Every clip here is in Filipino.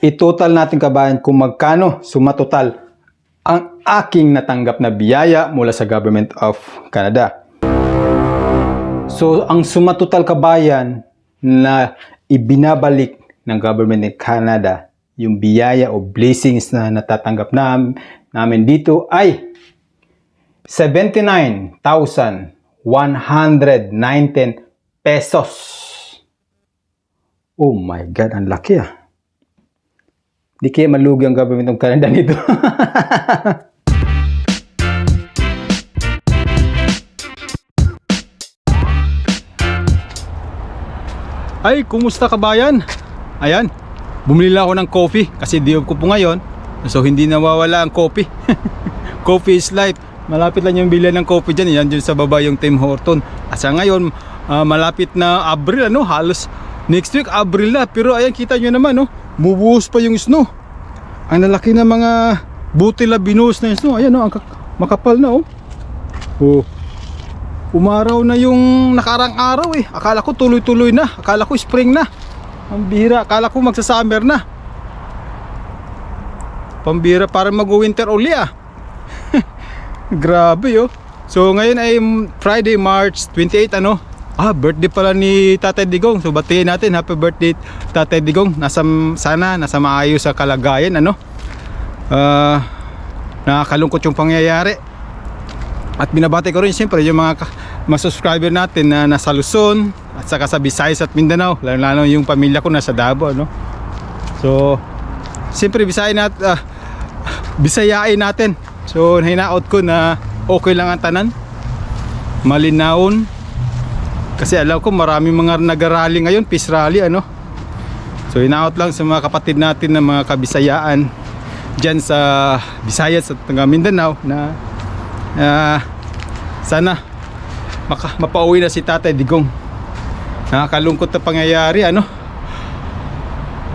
i-total natin kabayan kung magkano sumatotal ang aking natanggap na biyaya mula sa Government of Canada. So, ang sumatotal kabayan na ibinabalik ng Government of Canada, yung biyaya o blessings na natatanggap namin dito ay 79,119 pesos. Oh my God, ang laki ah. Di kaya malugi ang Government of Canada nito. Ay, kumusta kabayan? Ayan, bumili lang ako ng coffee kasi day off ko po ngayon. So hindi nawawala ang coffee. Coffee is life. Malapit lang yung bilihan ng coffee dyan. Yan dyan sa baba yung Tim Horton. At sa ngayon, malapit na Abril, ano? Halos next week, Abril na. Pero ayan, kita nyo naman, no? Bubuhos pa yung snow. Ang lalaki na mga butila binuhos na yung snow. Ayan, no? Ang makapal na, oh. Oh. Umaraw na yung nakarang araw, eh. Akala ko tuloy-tuloy na. Akala ko spring na. Ang bihira. Akala ko magsa-summer na. Pambira, parang mag-winter uli, ah. Grabe, oh. So ngayon ay Friday, March 28, ano? Birthday pala ni Tatay Digong. So batiin natin, happy birthday Tatay Digong. Sana nasa maayos sa kalagayan, ano? Nakakalungkot yung pangyayari. At binabati ko rin siyempre yung mga subscriber natin na nasa Luzon at saka sa Visayas at Mindanao. Lalo yung pamilya ko nasa Davao, no? So siyempre bisayain natin. So hinaot ko na okay lang ang tanan, malinawon. Kasi alam ko maraming mga nagarally ngayon, peace rally, ano. So hinaot lang sa mga kapatid natin na mga kabisayaan dyan sa Visayas at Mindanao na sana mapauwi na si Tatay Digong. Nakakalungkot na pangyayari, ano.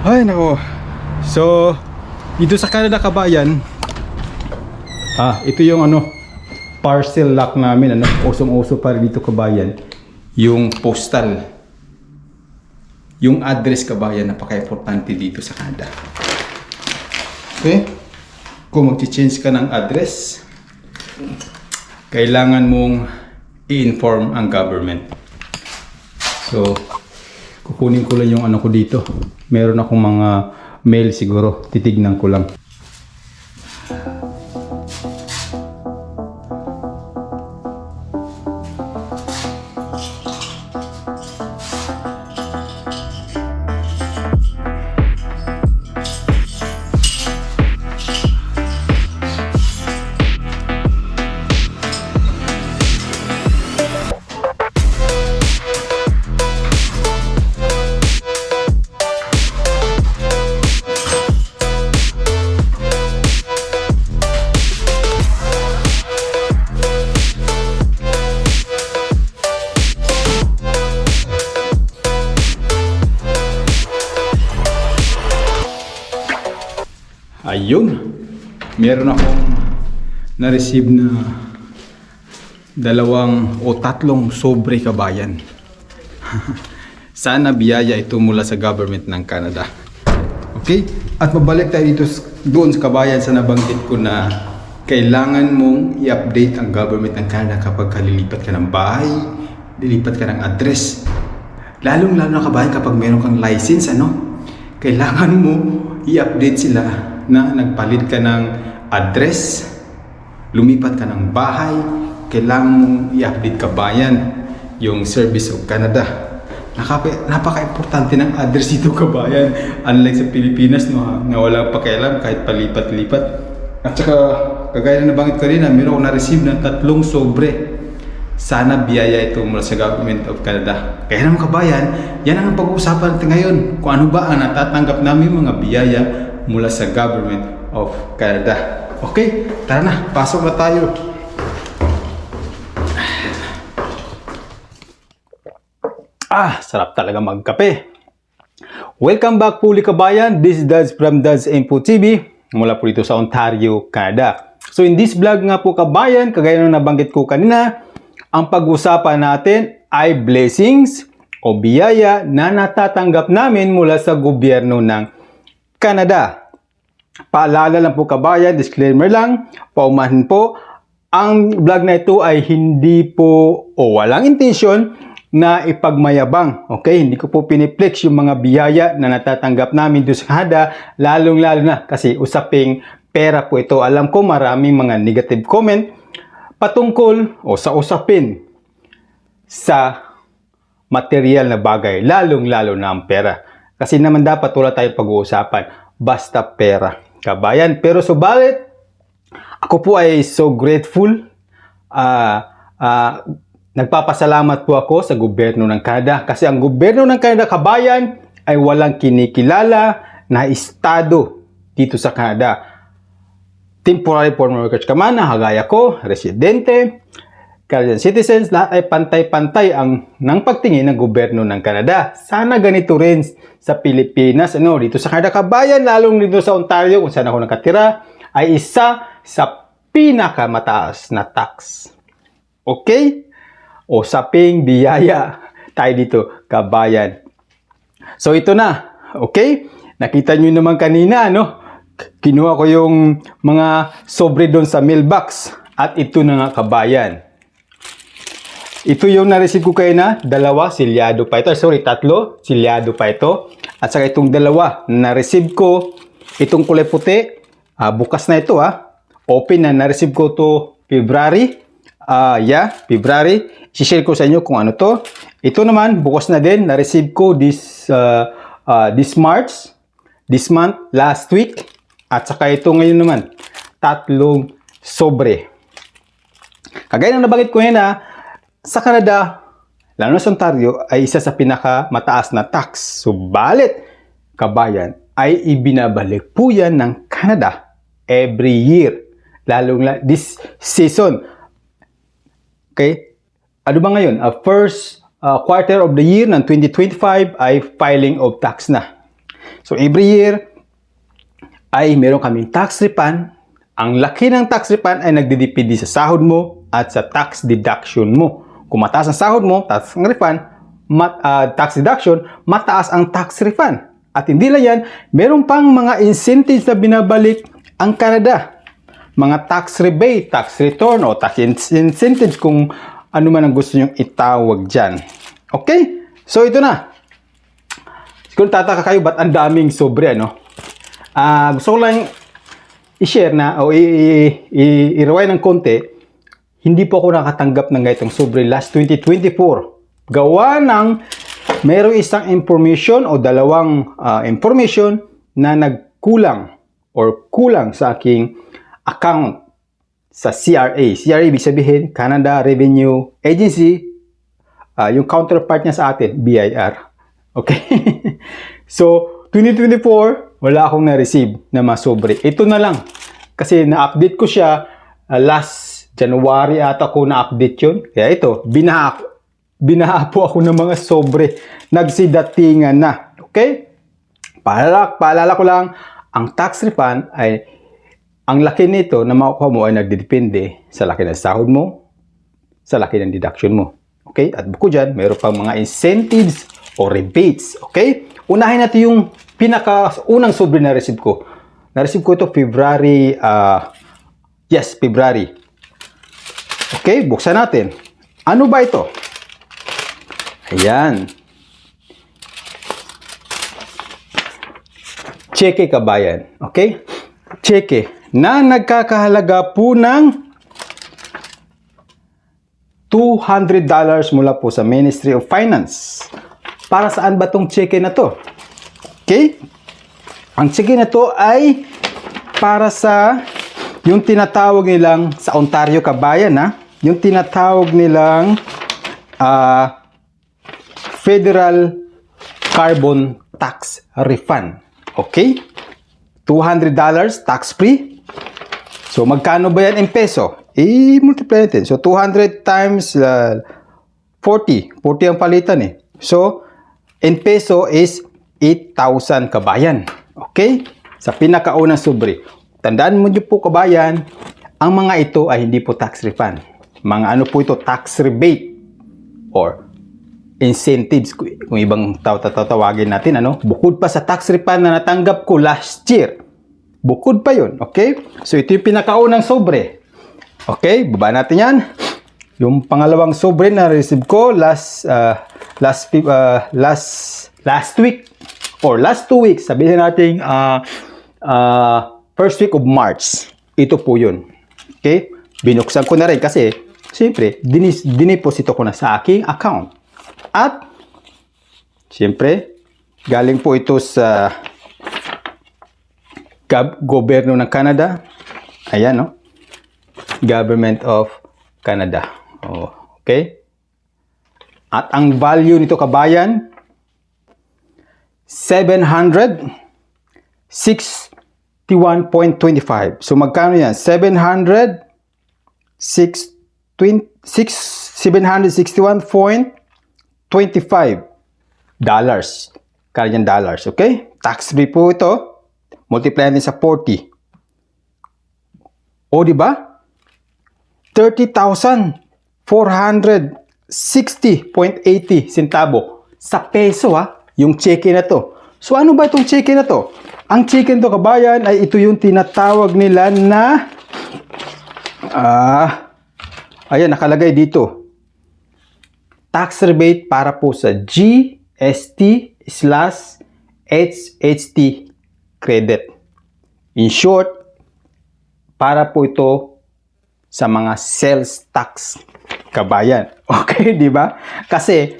Ay nako. So dito sa Canada kabayan, ito yung ano, parcel lock namin, ano. Usong-uso pa rin dito kabayan yung postal, yung address kabayan, napaka-importante dito sa Canada. Okay, kung mag-change ka ng address, kailangan mong i-inform ang government. So kukunin ko lang yung ano ko dito. Meron akong mga mail siguro, titignan ko lang. Ayun, meron akong na-receive na 2 o 3 sobre kabayan. Sana biyaya ito mula sa government ng Canada. Okay? At mabalik tayo dito doon sa kabayan sa nabanggit ko na kailangan mong i-update ang government ng Canada kapag lilipat ka ng bahay, lilipat ka ng address. Lalong-lalo na kabayan kapag meron kang license, ano? Kailangan mo i-update sila na nagpalit ka ng address, lumipat ka ng bahay, kailangan mong i-update kabayan yung Service of Canada. Napaka-importante ng address dito kabayan. Unlike sa Pilipinas, no, na wala pakialam kahit palipat-lipat. At saka, kagaya na nabanggit ko rin, meron ako na-receive ng 3 sobre. Sana biyaya ito mula sa Government of Canada. Kaya naman kabayan, yan ang pag-uusapan natin ngayon. Kung ano ba ang natatanggap namin mga biyaya mula sa Government of Canada. Okay, tara na, pasok na tayo. Sarap talaga magkape. Welcome back po ulit kabayan. This is Dads from Dads Info TV. Mula po dito sa Ontario, Canada. So in this vlog nga po kabayan, kagaya ng nabanggit ko kanina, ang pag-usapan natin ay blessings o biyaya na natatanggap namin mula sa gobyerno ng Canada. Paalala lang po kabayan, disclaimer lang, paumanhin po, ang vlog na ito ay hindi po o walang intensyon na ipagmayabang. Okay? Hindi ko po piniplex yung mga biyaya na natatanggap namin doon sa Canada, lalong-lalo na kasi usaping pera po ito. Alam ko maraming mga negative comment patungkol o sa usapin sa material na bagay, lalong-lalo na ang pera. Kasi naman dapat wala tayong pag-uusapan, basta pera, kabayan. Pero subalit, ako po ay so grateful. Nagpapasalamat po ako sa gobyerno ng Canada. Kasi ang gobyerno ng Canada, kabayan, ay walang kinikilala na estado dito sa Canada. Temporary foreign workers ka man, kagaya ko, residente, Canadian citizens, lahat ay pantay-pantay ang ng pagtingin ng gobyerno ng Canada. Sana ganito rin sa Pilipinas, dito sa Canada, kabayan, lalong dito sa Ontario, kung saan ako nakatira, ay isa sa pinakamataas na tax. Okay? O saping biyaya tayo dito, kabayan. So ito na, okay? Nakita nyo naman kanina, kinuha ko yung mga sobre doon sa mailbox. At ito na nga, kabayan. Ito yung na-receive ko kayo na, dalawa, silyado pa ito. Sorry, tatlo, silyado pa ito. At saka itong dalawa, na-receive ko, itong kulay puti, bukas na ito, open na, na-receive ko to February. February. I-share ko sa inyo kung ano to. Ito naman, bukas na din, na-receive ko this March, this month, last week. At saka ito ngayon naman, tatlong sobre. Kagaya ng nabanggit ko yun sa Canada, lalo na sa Ontario, ay isa sa pinakamataas na tax. Subalit, kabayan, ay ibinabalik po yan ng Canada every year. Lalong this season. Okay? Ano ba ngayon? First quarter of the year ng 2025 ay filing of tax na. So, every year ay meron kaming tax refund. Ang laki ng tax refund ay nagdidepende sa sahod mo at sa tax deduction mo. Kung mataas ang sahod mo, tax refund, tax deduction, mataas ang tax refund. At hindi lang yan, meron pang mga incentives na binabalik ang Canada. Mga tax rebate, tax return, o tax incentives kung ano man ang gusto nyong itawag dyan. Okay? So, ito na. Kung tataka kayo, ba't ang daming sobre, gusto ko lang i-share na, o i-rewind ng konti, hindi po ako nakatanggap ng ganitong sobre last 2024. Gawa ng mayroong isang information o dalawang information na nagkulang or kulang sa aking account sa CRA. CRA, ibig sabihin, Canada Revenue Agency. Yung counterpart niya sa atin, BIR. Okay? So, 2024, wala akong na-receive na mga sobre. Ito na lang. Kasi na-update ko siya last January ata ko na-update yun. Kaya ito, binaha po ako ng mga sobre. Nagsidatingan na. Okay? Paalala ko lang, ang tax refund ay, ang laki nito na makukuha mo ay nagdidepende sa laki ng sahod mo, sa laki ng deduction mo. Okay? At bukod dyan, mayroon pang mga incentives o rebates. Okay? Unahin natin yung pinaka-unang sobre na receive ko. Na-receive ko ito February, February. Okay, buksan natin. Ano ba ito? Ayan. Cheque, kabayan. Okay? Cheque na nagkakahalaga po ng $200 mula po sa Ministry of Finance. Para saan ba tong cheque na to? Okay? Ang cheque na to ay para sa yung tinatawag nilang sa Ontario, kabayan, yung tinatawag nilang Federal Carbon Tax Refund. Okay? $200 tax-free. So, magkano ba yan in peso? I-multiply natin. So, 200 times 40. 40 ang palitan eh. So, in peso is 8,000, kabayan. Okay? Sa pinakaunang sobre. Tandaan mo nyo po, kabayan, ang mga ito ay hindi po tax refund. Mga ano po ito, tax rebate or incentives, kung ibang tawagin natin, ano, bukod pa sa tax refund na natanggap ko last year. Bukod pa yun, okay? So, ito yung pinakaunang sobre. Okay, baba natin yan. Yung pangalawang sobre na receive ko last week or last 2 weeks, sabihin natin first week of March. Ito po yun. Okay? Binuksan ko na rin kasi siyempre, dineposito ko na sa aking account. At siyempre, galing po ito sa gobyerno ng Canada. Ayan, no? Government of Canada. Oh, okay? At ang value nito, kabayan, 761.25. So magkano yan? 761.25 dollars. Canadian dollars, okay? Tax free po ito. Multiply natin sa 40. O, di ba? 30,460.80 centavo sa peso, ha? Yung cheque na to. So, ano ba itong cheque na to? Ang cheque nito, kabayan, ay ito yung tinatawag nila na ayan, nakalagay dito. Tax rebate para po sa GST/HST credit. In short, para po ito sa mga sales tax, kabayan. Okay, di ba? Kasi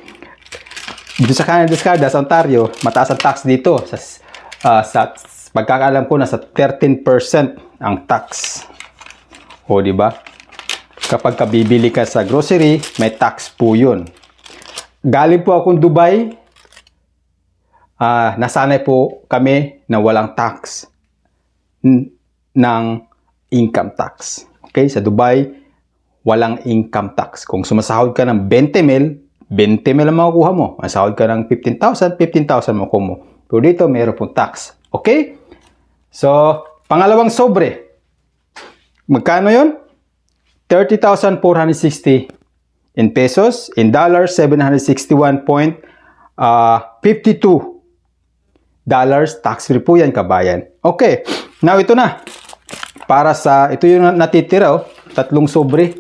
dito sa Canada, sa Ontario, mataas ang tax dito. Sa pagkakaalam ko, nasa 13% ang tax. O, di ba? Kapag bibili ka sa grocery, may tax po yun. Galing po akong Dubai. Nasanay po kami na walang tax ng income tax. Okay? Sa Dubai, walang income tax. Kung sumasahod ka ng 20 mil ang makukuha mo. Masahod ka ng 15,000, 15,000 makukuha mo. Pero dito, mayroon pong tax. Okay? So, pangalawang sobre. Magkano yun? 30,460 in pesos. In dollars, 761.52 dollars. Tax free po yan, kabayan. Okay. Now, ito na. Ito yung natitira, oh. 3 sobre.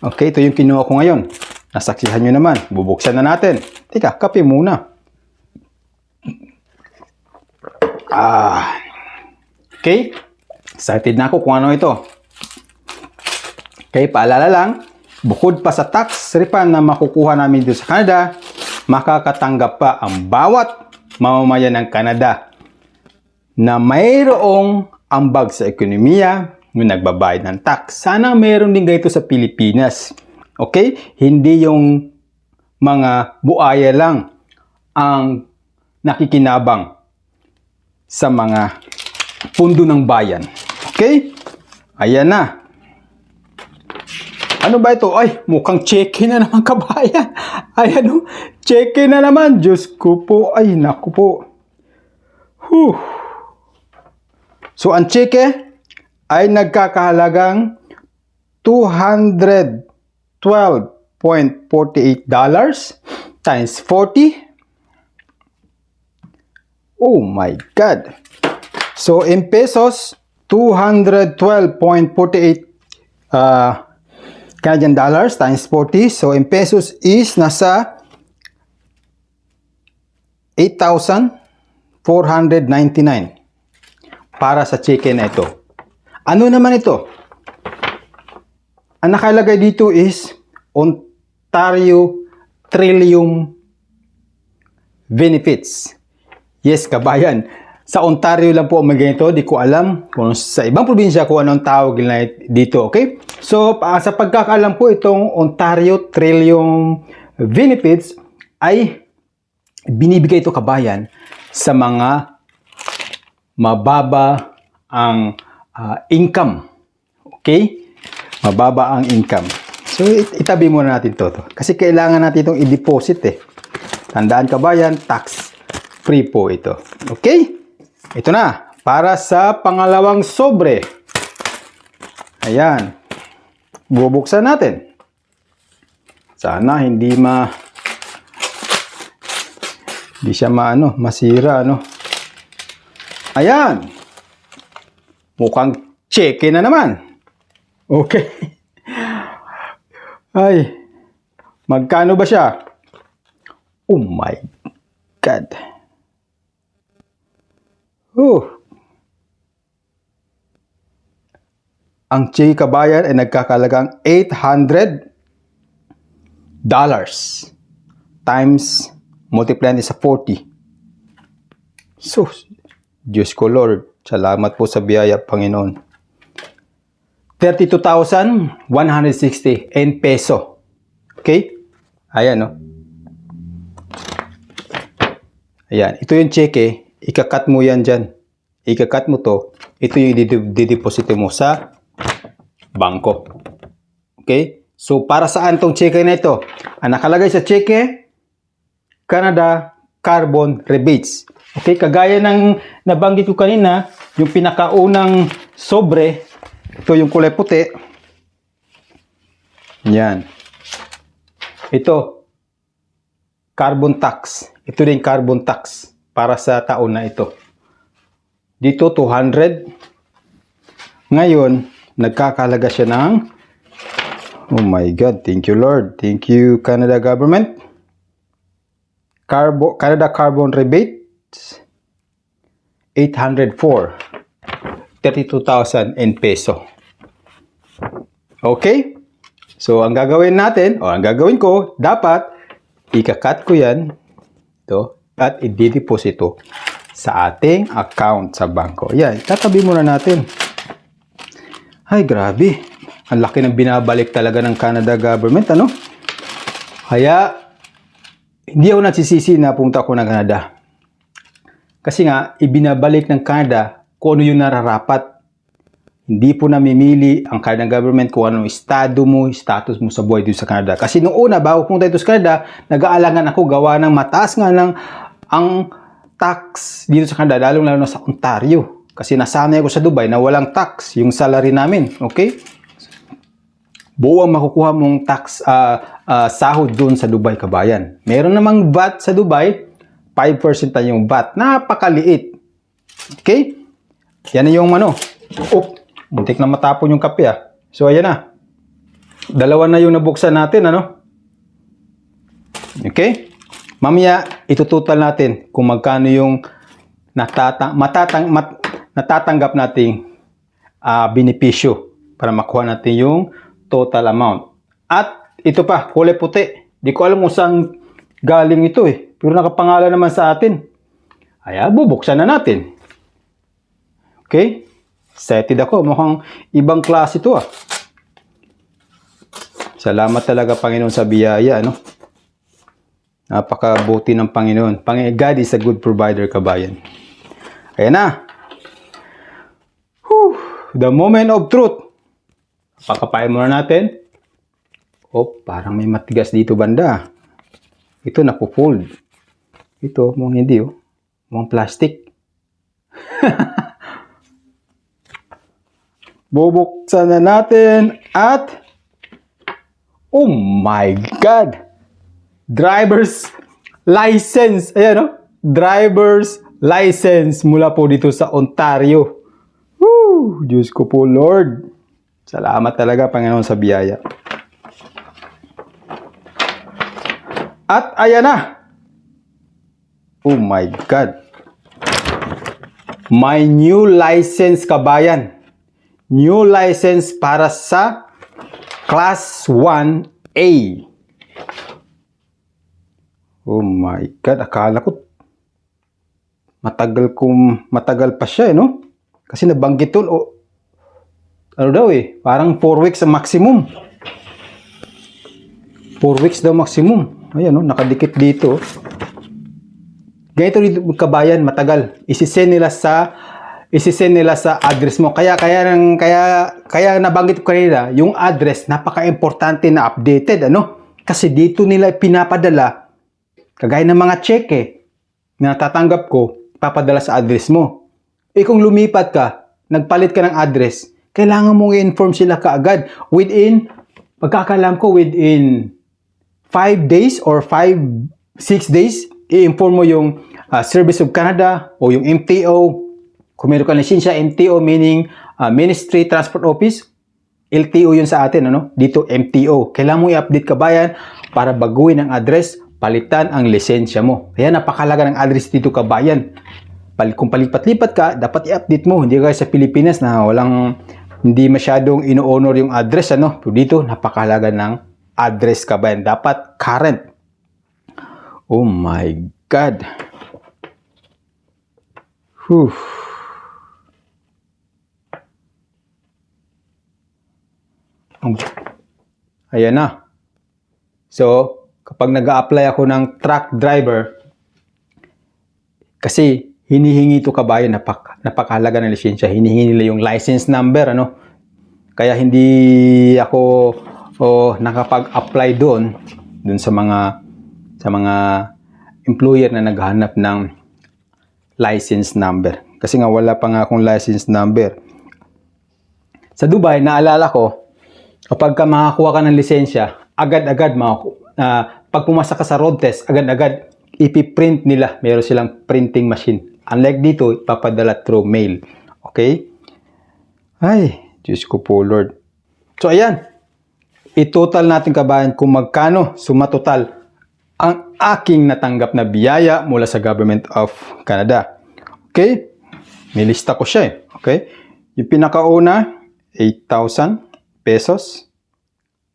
Okay, ito yung kinuha ko ngayon. Nasaksihan nyo naman. Bubuksan na natin. Teka, kape muna. Okay. Excited na ako kung ano ito. Okay, paalala lang. Bukod pa sa tax refund na makukuha namin dito sa Canada, makakatanggap pa ang bawat mamamayan ng Canada na mayroong ambag sa ekonomiya yung nagbabayad ng tax. Sana mayroon din ganito sa Pilipinas. Okay? Hindi yung mga buaya lang ang nakikinabang sa mga pundo ng bayan. Okay? Ayan na. Ano ba ito? Ay, mukhang cheque na naman, kabayan. Ay, ano? Cheque na naman. Diyos ko po. Ay, naku po. Whew. So, ang cheque ay nagkakahalagang $212.48 times 40. Oh my God. So, in pesos, 212.48 Canadian dollars times 40. So, in pesos is nasa 8,499 para sa cheque na ito. Ano naman ito? Ang nakalagay dito is Ontario Trillium Benefits. Yes, kabayan. Sa Ontario lang po may ganito. Di ko alam kung sa ibang probinsya kung anong tawag nila dito. Okay? So, sa pagkakaalam po, itong Ontario Trillium Benefits ay binibigay ito, kabayan, sa mga mababa ang income. Okay? Mababa ang income. So, itabi muna natin to. Kasi kailangan natin itong i-deposit eh. Tandaan, kabayan, tax free po ito. Okay? Ito na. Para sa pangalawang sobre. Ayan. Bubuksan natin. Sana hindi Hindi siya masira, ano. Ayan. Mukhang cheque na naman. Okay. Ay. Magkano ba siya? Oh my God. Ang cheque, kabayan, ay nagkakalagang $800 times multiply natin sa 40. So, Diyos ko Lord, salamat po sa biyaya, Panginoon. 32,160 in peso. Okay? Ayan, no? Ayan. Ito yung cheque. Ikakat mo yan dyan. Ikakat mo to. Ito yung dideposito mo sa bangko. Okay? So, para saan tong cheque na ito? Ang nakalagay sa cheque, Canada Carbon Rebates. Okay? Kagaya ng nabanggit ko kanina, yung pinakaunang sobre, ito yung kulay puti. Yan. Ito, carbon tax. Ito din carbon tax para sa taon na ito. Dito, 200. Ngayon, nagkakalaga siya ng, oh my God, thank you Lord. Thank you Canada government. Canada Carbon Rebates, 804. 32,000 in peso. Okay? So, ang gagawin natin, o ang gagawin ko, dapat, ikakat ko yan, ito, at i-deposito sa ating account sa bangko. Yan, tatabi muna natin. Ay, grabe. Ang laki ng binabalik talaga ng Canada government, ano? Kaya, hindi ako nagsisisi na pumunta ako ng Canada. Kasi nga, ibinabalik ng Canada kung ano yung nararapat. Hindi po namimili ang Canadian government kung anong estado mo, status mo sa buhay dito sa Canada. Kasi noong una, bago pumunta dito sa Canada, nag-aalangan ako gawa ng mataas nga ng ang tax dito sa Canada, lalo na sa Ontario. Kasi nasanay ako sa Dubai na walang tax yung salary namin. Okay? Buo ang makukuha mong tax sahod doon sa Dubai, kabayan. Meron namang VAT sa Dubai, 5% na yung VAT. Napakaliit. Okay? Yan na yung muntik na matapon yung kape So, ayan na. Dalawa na yung nabuksan natin, ano? Okay? Mamaya, itutotal natin kung magkano yung natatanggap nating benepisyo para makuha natin yung total amount. At ito pa, kulay puti. Di ko alam kung saan galing ito Pero nakapangalan naman sa atin. Ay, bubuksan na natin. Okay? Excited ako. Mukhang ibang klase ito Salamat talaga, Panginoon, sa biyaya, ano? Napakabuti ng Panginoon. God is a good provider, kabayan. Ayan na. The moment of truth. Pakapain muna natin. Parang may matigas dito banda. Ito napufold. Ito, mukhang hindi mukhang plastic. Bubuksan na natin at oh my God! Driver's license. Ayan Driver's license mula po dito sa Ontario. Woo! Diyos ko po, Lord. Salamat talaga, Panginoon, sa biyaya. At ayan na. Oh my God. My new license, kabayan. New license para sa Class 1A. Oh my God. Akala ko matagal pa siya, Kasi nabanggit doon, parang 4 weeks ang maximum. 4 weeks daw maximum. Ayan, nakadikit dito. Ganito dito, kabayan, matagal. Isisend nila sa address mo. Kaya nabanggit ko kanina, yung address, napaka-importante na updated, Kasi dito nila pinapadala, kagaya ng mga cheque na natatanggap ko, papadala sa address mo. Kung lumipat ka, nagpalit ka ng address, kailangan mong i-inform sila kaagad. Pagkakalam ko, within 5 days or 6 days, i-inform mo yung Service of Canada o yung MTO. Kung meron ka lisensya, MTO meaning Ministry Transport Office. LTO yun sa atin, ano? Dito MTO. Kailangan mo i-update kabayan para baguhin ang address, palitan ang lisensya mo. Kaya napakalaga ng address dito kabayan. Kung palipat-lipat ka, dapat i-update mo. Hindi ka sa Pilipinas na hindi masyadong ino-honor yung address, ano? Pero dito, napakalaga ng address kabayan. Dapat current. Oh my God. Whew. Ayan na. So, kapag nag-a-apply ako ng truck driver, kasi hinihingi ito kabayan, napakahalaga ng lisensya. Hinihingi nila yung license number, ano? Kaya hindi ako nakapag-apply doon sa mga employer na naghahanap ng license number. Kasi nga wala pa nga akong license number. Sa Dubai, naalala ko, kapag makakuha ka ng lisensya, agad-agad pag pumasa ka sa road test, agad-agad ipiprint nila. Meron silang printing machine. Unlike dito, ipapadala through mail. Okay? Ay, Diyos ko po, Lord. So, ayan. I-total natin kabayan kung magkano sumatotal ang aking natanggap na biyaya mula sa Government of Canada. Okay? Nilista ko siya eh. Okay? Yung pinakauna, 8,000 pesos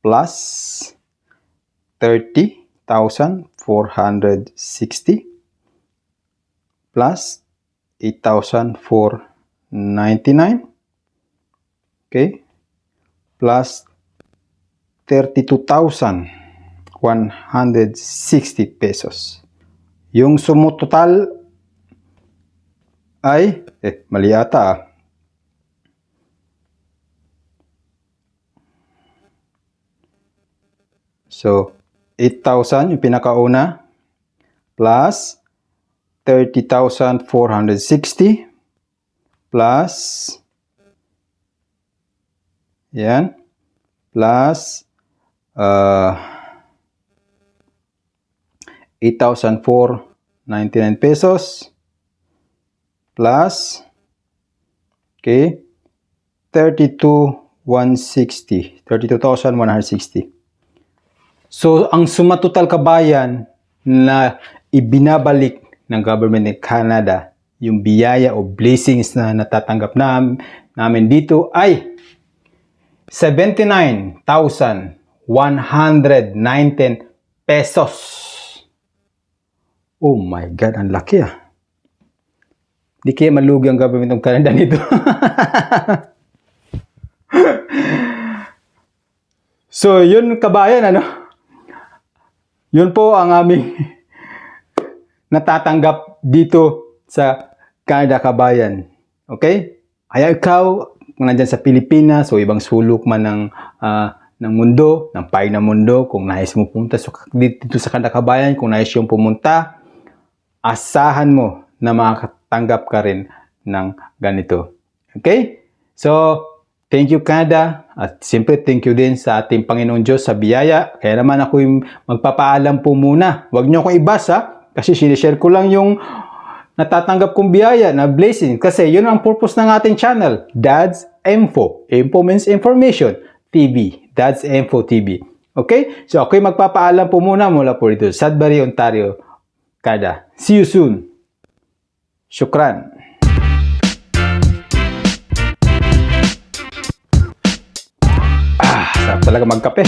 plus 30,460 plus 8,499, okay, plus 32,160 pesos. Yung sumutotal ay, mali ata. So, 8,000 yung pinakauna plus 30,460 plus yan plus 8,499 pesos plus okay 32,160. So, ang sumatotal kabayan na ibinabalik ng Government ng Canada, yung biyaya o blessings na natatanggap namin dito ay 79,119 pesos. Oh my God, ang laki ah. Di kaya malugi ang Government ng Canada nito. So, yun kabayan, ano? Yun po ang aming natatanggap dito sa Canada kabayan. Okay? Kaya ikaw, kung nandyan sa Pilipinas o ibang sulok man ng mundo, ng paig ng mundo, kung nais mo pumunta dito sa Canada kabayan, kung nais yung pumunta, asahan mo na makakatanggap ka rin ng ganito. Okay? So, thank you Canada at siyempre thank you din sa ating Panginoon Diyos sa biyaya. Kaya naman ako yung magpapaalam po muna. Huwag niyo akong ibasa kasi sinishare ko lang yung natatanggap kong biyaya na blessing. Kasi yun ang purpose ng ating channel. Dad's Info. Info means information. TV. Dad's Info TV. Okay? So ako yung magpapaalam po muna mula po dito sa Sudbury, Ontario, Canada. See you soon. Shukran. Sarap talaga magkape.